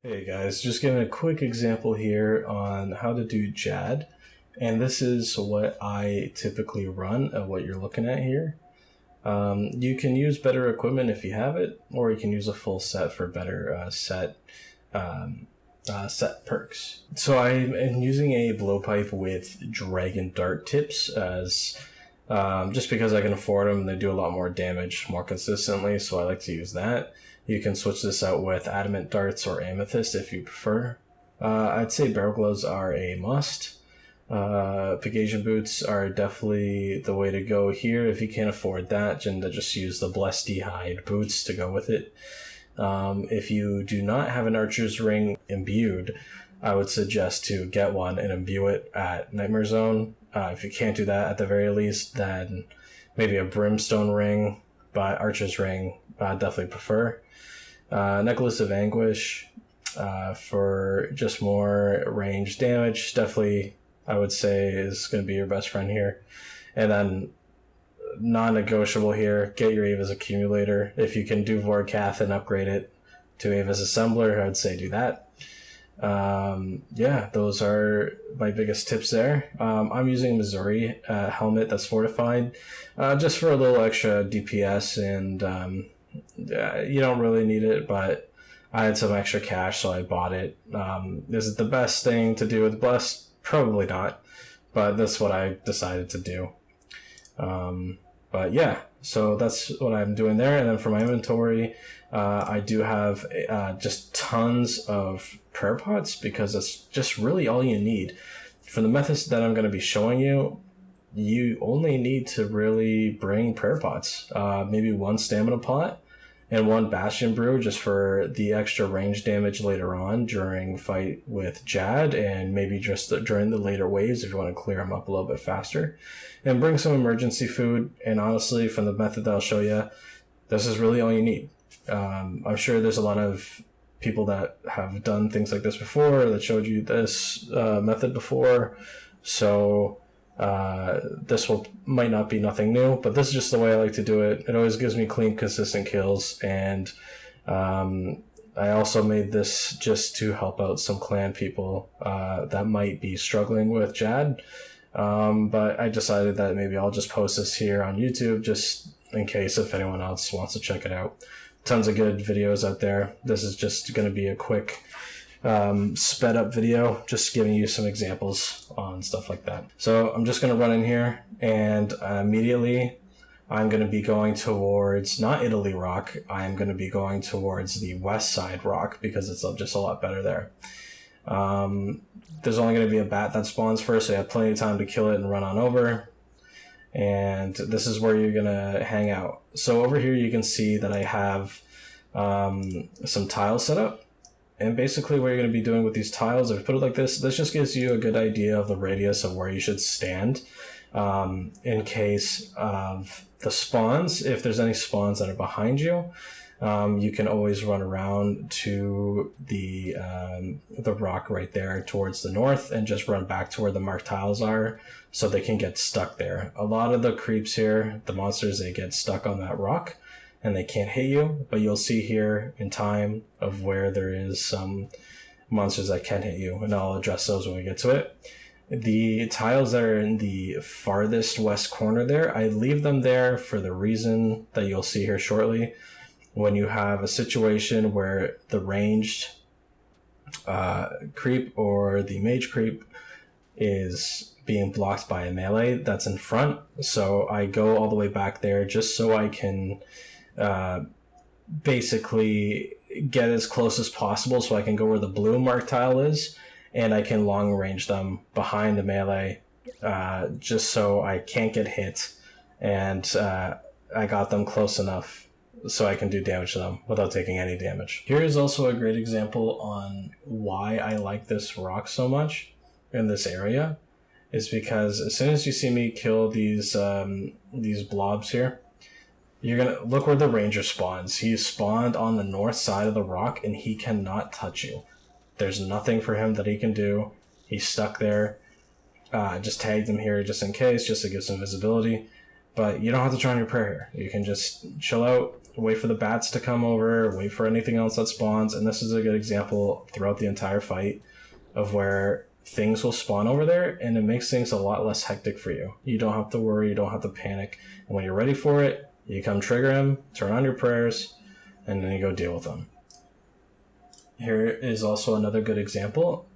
Hey guys, just giving a quick example here on how to do JAD. And this is what I typically run and what you're looking at here. You can use better equipment if you have it, or you can use a full set for better set perks. So I'm using a blowpipe with dragon dart tips as just because I can afford them. They do a lot more damage more consistently, so I like to use that. You can switch this out with adamant darts or amethyst if you prefer. I'd say barrel gloves are a must. Pegasian boots are definitely the way to go here. If you can't afford that, then just use the Blessed hide boots to go with it. If you do not have an archer's ring imbued, I would suggest to get one and imbue it at Nightmare Zone. If you can't do that at the very least, then maybe a brimstone ring, but archer's ring definitely prefer. Necklace of Anguish for just more range damage, definitely I would say is going to be your best friend here. And then non-negotiable here, get your Ava's Accumulator. If you can do Vorkath and upgrade it to Ava's Assembler, I would say do that. Yeah, those are my biggest tips there. I'm using a Missouri helmet that's fortified just for a little extra DPS, and you don't really need it, but I had some extra cash, so I bought it. Is it the best thing to do with Blessed? Probably not, but that's what I decided to do. But yeah, so that's what I'm doing there. And then for my inventory, I do have just tons of prayer pots because that's just really all you need. For the methods that I'm going to be showing you, you only need to really bring prayer pots. Maybe one stamina pot and one bastion brew just for the extra range damage later on during fight with Jad, and maybe just during the later waves if you want to clear them up a little bit faster. And bring some emergency food, and honestly, from the method that I'll show you, this is really all you need. I'm sure there's a lot of people that have done things like this before, that showed you this method before, so this might not be nothing new, but this is just the way I like to do it. It always gives me clean, consistent kills, and I also made this just to help out some clan people that might be struggling with Jad. But I decided that maybe I'll just post this here on YouTube just in case if anyone else wants to check it out. Tons of good videos out there. This is just going to be a quick sped up video, just giving you some examples on stuff like that. So I'm just going to run in here, and immediately I'm going to be going towards not Italy Rock. I'm going to be going towards the west side rock because it's just a lot better there. There's only going to be a bat that spawns first, so you have plenty of time to kill it and run on over. And this is where you're going to hang out. So over here you can see that I have some tiles set up. And basically what you're going to be doing with these tiles, if you put it like this just gives you a good idea of the radius of where you should stand in case of the spawns. If there's any spawns that are behind you, you can always run around to the rock right there towards the north and just run back to where the marked tiles are so they can get stuck there. A lot of the creeps here, the monsters, they get stuck on that rock and they can't hit you, but you'll see here in time of where there is some monsters that can hit you, and I'll address those when we get to it. The tiles that are in the farthest west corner there, I leave them there for the reason that you'll see here shortly. When you have a situation where the ranged creep or the mage creep is being blocked by a melee that's in front, so I go all the way back there just so I can basically get as close as possible, so I can go where the blue mark tile is and I can long range them behind the melee just so I can't get hit, and I got them close enough so I can do damage to them without taking any damage. Here is also a great example on why I like this rock so much in this area, is because as soon as you see me kill these blobs here, you're gonna look where the ranger spawns. He spawned on the north side of the rock and he cannot touch you. There's nothing for him that he can do. He's stuck there. Just tagged him here just in case, just to give some visibility. But you don't have to try on your prayer here. You can just chill out, wait for the bats to come over, wait for anything else that spawns. And this is a good example throughout the entire fight of where things will spawn over there, and it makes things a lot less hectic for you. You don't have to worry, you don't have to panic. And when you're ready for it, you come trigger him, turn on your prayers, and then you go deal with them. Here is also another good example.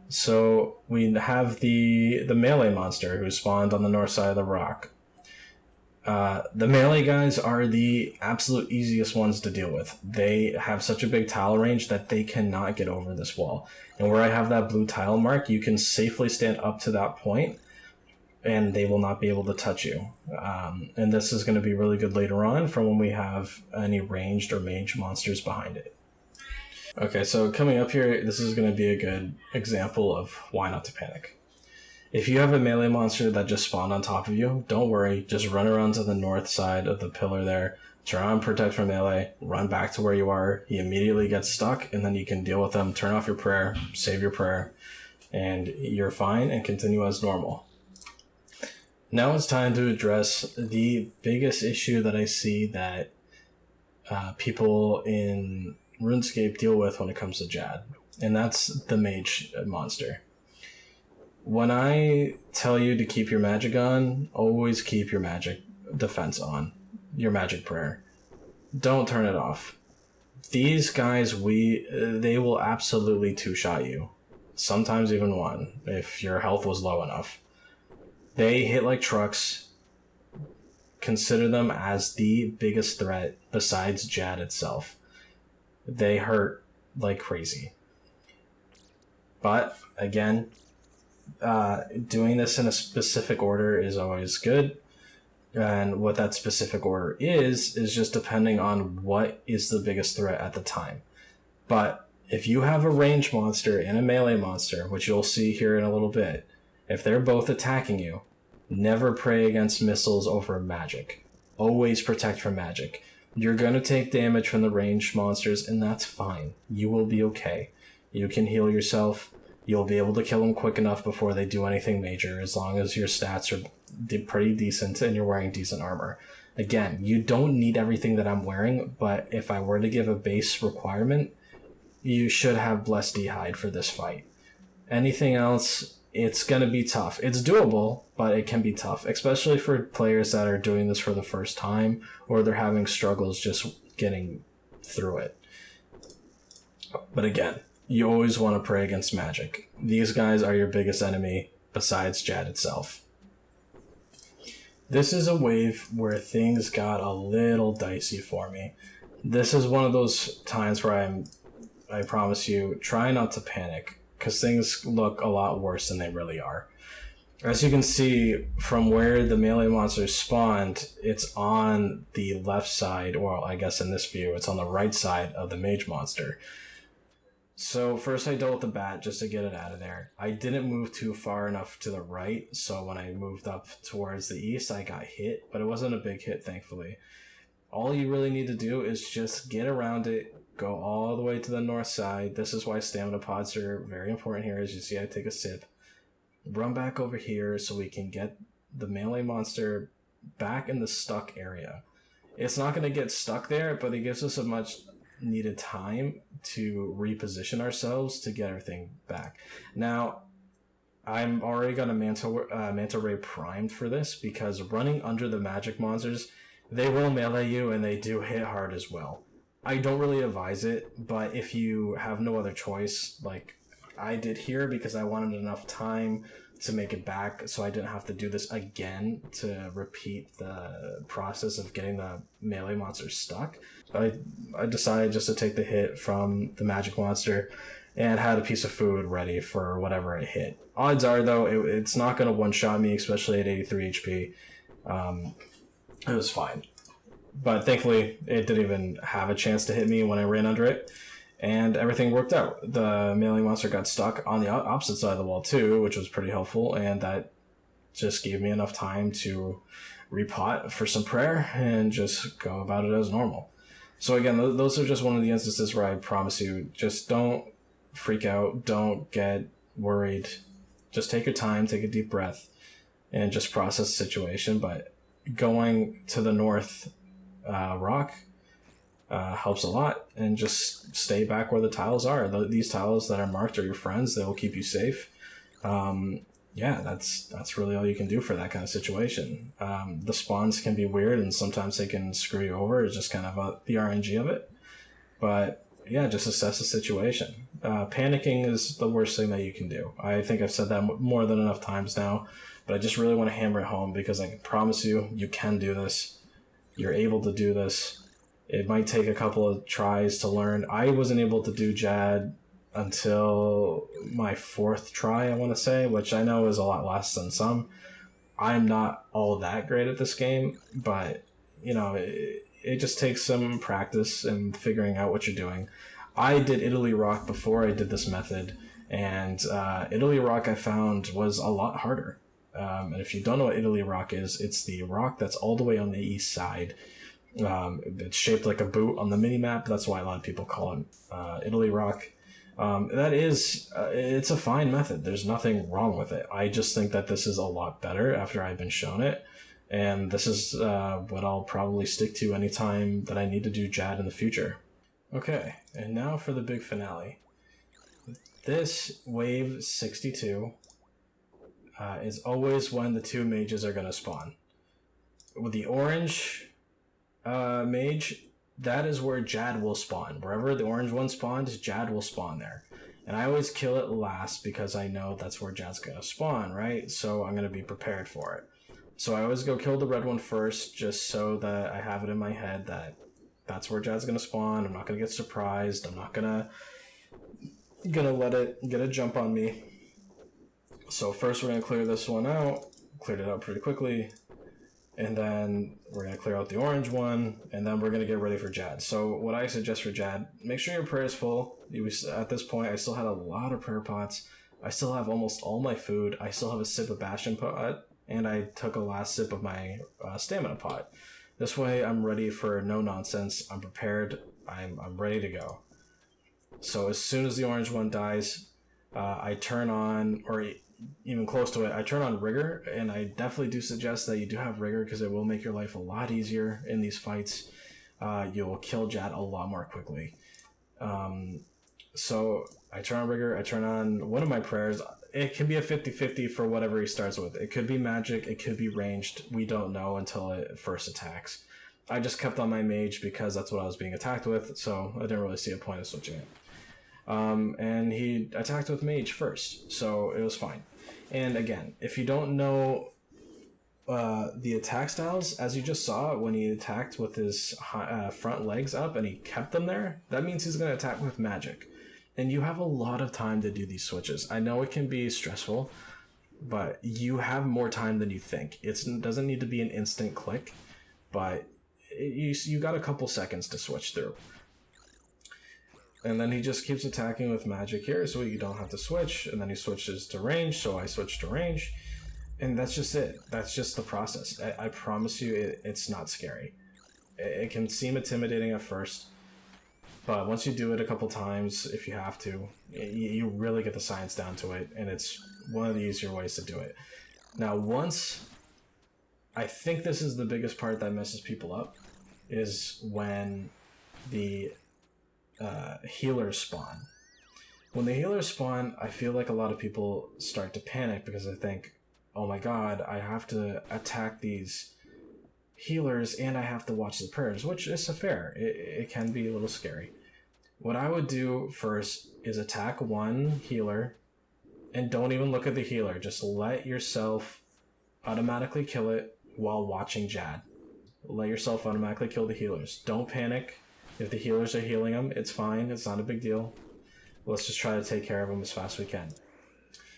So we have the melee monster who spawned on the north side of the rock. The melee guys are the absolute easiest ones to deal with. They have such a big tile range that they cannot get over this wall. And where I have that blue tile mark, you can safely stand up to that point and they will not be able to touch you. And this is going to be really good later on for when we have any ranged or mage monsters behind it. Okay, so coming up here, this is going to be a good example of why not to panic. If you have a melee monster that just spawned on top of you, don't worry, just run around to the north side of the pillar there, turn on protect from melee, run back to where you are, he immediately gets stuck, and then you can deal with them, turn off your prayer, save your prayer, and you're fine and continue as normal. Now it's time to address the biggest issue that I see that people in RuneScape deal with when it comes to Jad, and that's the mage monster. When I tell you to keep your magic on, always keep your magic defense on, your magic prayer. Don't turn it off. These guys, they will absolutely two-shot you. Sometimes even one, if your health was low enough. They hit like trucks. Consider them as the biggest threat besides Jad itself. They hurt like crazy. But, again, doing this in a specific order is always good, and what that specific order is just depending on what is the biggest threat at the time. But if you have a range monster and a melee monster, which you'll see here in a little bit, if they're both attacking you, never pray against missiles over magic. Always protect from magic. You're going to take damage from the ranged monsters, and that's fine. You will be okay. You can heal yourself. You'll be able to kill them quick enough before they do anything major, as long as your stats are pretty decent and you're wearing decent armor. Again, you don't need everything that I'm wearing, but if I were to give a base requirement, you should have Blessed Hide for this fight. Anything else, it's going to be tough. It's doable, but it can be tough, especially for players that are doing this for the first time or they're having struggles just getting through it. But again, you always want to pray against magic. These guys are your biggest enemy besides Jad itself. This is a wave where things got a little dicey for me. This is one of those times where I promise you, try not to panic, because things look a lot worse than they really are. As you can see, from where the melee monsters spawned, it's on the left side, or I guess in this view, it's on the right side of the mage monster. So first I dealt with the bat just to get it out of there. I didn't move too far enough to the right, so when I moved up towards the east, I got hit, but it wasn't a big hit, thankfully. All you really need to do is just get around it, go all the way to the north side. This is why stamina pods are very important here. As you see, I take a sip. Run back over here so we can get the melee monster back in the stuck area. It's not going to get stuck there, but it gives us a much needed time to reposition ourselves to get everything back. Now, I'm already got a Manta Ray primed for this, because running under the magic monsters, they will melee you and they do hit hard as well. I don't really advise it, but if you have no other choice, like I did here, because I wanted enough time to make it back so I didn't have to do this again to repeat the process of getting the melee monster stuck. I decided just to take the hit from the magic monster and had a piece of food ready for whatever it hit. Odds are, though, it's not going to one-shot me, especially at 83 HP. It was fine. But thankfully, it didn't even have a chance to hit me when I ran under it, and everything worked out. The melee monster got stuck on the opposite side of the wall too, which was pretty helpful, and that just gave me enough time to repot for some prayer and just go about it as normal. So again, those are just one of the instances where I promise you, just don't freak out, don't get worried. Just take your time, take a deep breath, and just process the situation. But going to the north rock, helps a lot. And just stay back where the tiles are. These tiles that are marked are your friends. They will keep you safe. Yeah, that's really all you can do for that kind of situation. The spawns can be weird, and sometimes they can screw you over. It's just kind of the RNG of it. But yeah, just assess the situation. Panicking is the worst thing that you can do. I think I've said that more than enough times now, but I just really want to hammer it home because I can promise you, you can do this. You're able to do this. It might take a couple of tries to learn. I wasn't able to do Jad until my 4th try, I want to say, which I know is a lot less than some. I'm not all that great at this game, but it just takes some practice and figuring out what you're doing. I did Italy Rock before I did this method, and Italy Rock I found was a lot harder. And if you don't know what Italy Rock is, it's the rock that's all the way on the east side. It's shaped like a boot on the mini-map. That's why a lot of people call it Italy Rock. It's a fine method. There's nothing wrong with it. I just think that this is a lot better after I've been shown it. And this is what I'll probably stick to anytime that I need to do Jad in the future. Okay, and now for the big finale. This wave 62 is always when the 2 mages are going to spawn. With the orange mage, that is where Jad will spawn. Wherever the orange one spawns, Jad will spawn there. And I always kill it last because I know that's where Jad's going to spawn, right? So I'm going to be prepared for it. So I always go kill the red one first, just so that I have it in my head that that's where Jad's going to spawn. I'm not going to get surprised. I'm not going to let it get a jump on me. So first we're going to clear this one out. Cleared it out pretty quickly. And then we're going to clear out the orange one, and then we're going to get ready for Jad. So what I suggest for Jad, make sure your prayer is full. At this point, I still had a lot of prayer pots. I still have almost all my food. I still have a sip of Bastion pot, and I took a last sip of my stamina pot. This way, I'm ready for no nonsense. I'm prepared. I'm ready to go. So as soon as the orange one dies, I turn on, or even close to it, I turn on rigor, and I definitely do suggest that you do have rigor because it will make your life a lot easier in these fights. You'll kill Jad a lot more quickly. So I turn on rigor, I turn on one of my prayers. It can be a 50-50 for whatever he starts with. It could be magic, it could be ranged. We don't know until it first attacks. I just kept on my mage because that's what I was being attacked with, so I didn't really see a point of switching it. And he attacked with mage first, so it was fine. And again, if you don't know the attack styles, as you just saw when he attacked with his front legs up and he kept them there, that means he's going to attack with magic. And you have a lot of time to do these switches. I know it can be stressful, but you have more time than you think. It doesn't need to be an instant click, but you got a couple seconds to switch through. And then he just keeps attacking with magic here, so you don't have to switch. And then he switches to range, so I switch to range. And that's just it. That's just the process. I promise you, it's not scary. It can seem intimidating at first, but once you do it a couple times, if you have to, you really get the science down to it, and it's one of the easier ways to do it. Now, I think this is the biggest part that messes people up, is when the healers spawn. When the healers spawn, I feel like a lot of people start to panic because they think, oh my god, I have to attack these healers and I have to watch the prayers, which is fair. It can be a little scary. What I would do first is attack one healer and don't even look at the healer. Just let yourself automatically kill it while watching Jad. Let yourself automatically kill the healers. Don't panic. If the healers are healing them, it's fine. It's not a big deal. Let's just try to take care of them as fast as we can.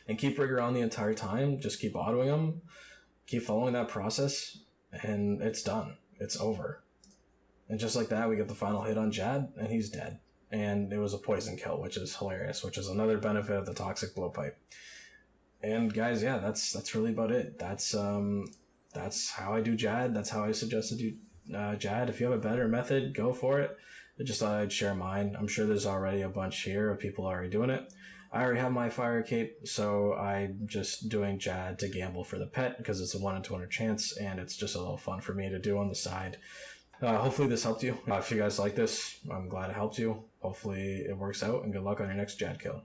And keep rigor on the entire time. Just keep autoing them. Keep following that process. And it's done. It's over. And just like that, we get the final hit on Jad, and he's dead. And it was a poison kill, which is hilarious, which is another benefit of the toxic blowpipe. And guys, yeah, that's really about it. That's how I do Jad. That's how I suggest to do Jad. If you have a better method, go for it. I just thought I'd share mine. I'm sure there's already a bunch here of people already doing it. I already have my fire cape, so I'm just doing Jad to gamble for the pet because it's a 1 in 200 chance, and it's just a little fun for me to do on the side. hopefully this helped you. If you guys like this, I'm glad it helped you. Hopefully it works out, and good luck on your next Jad kill.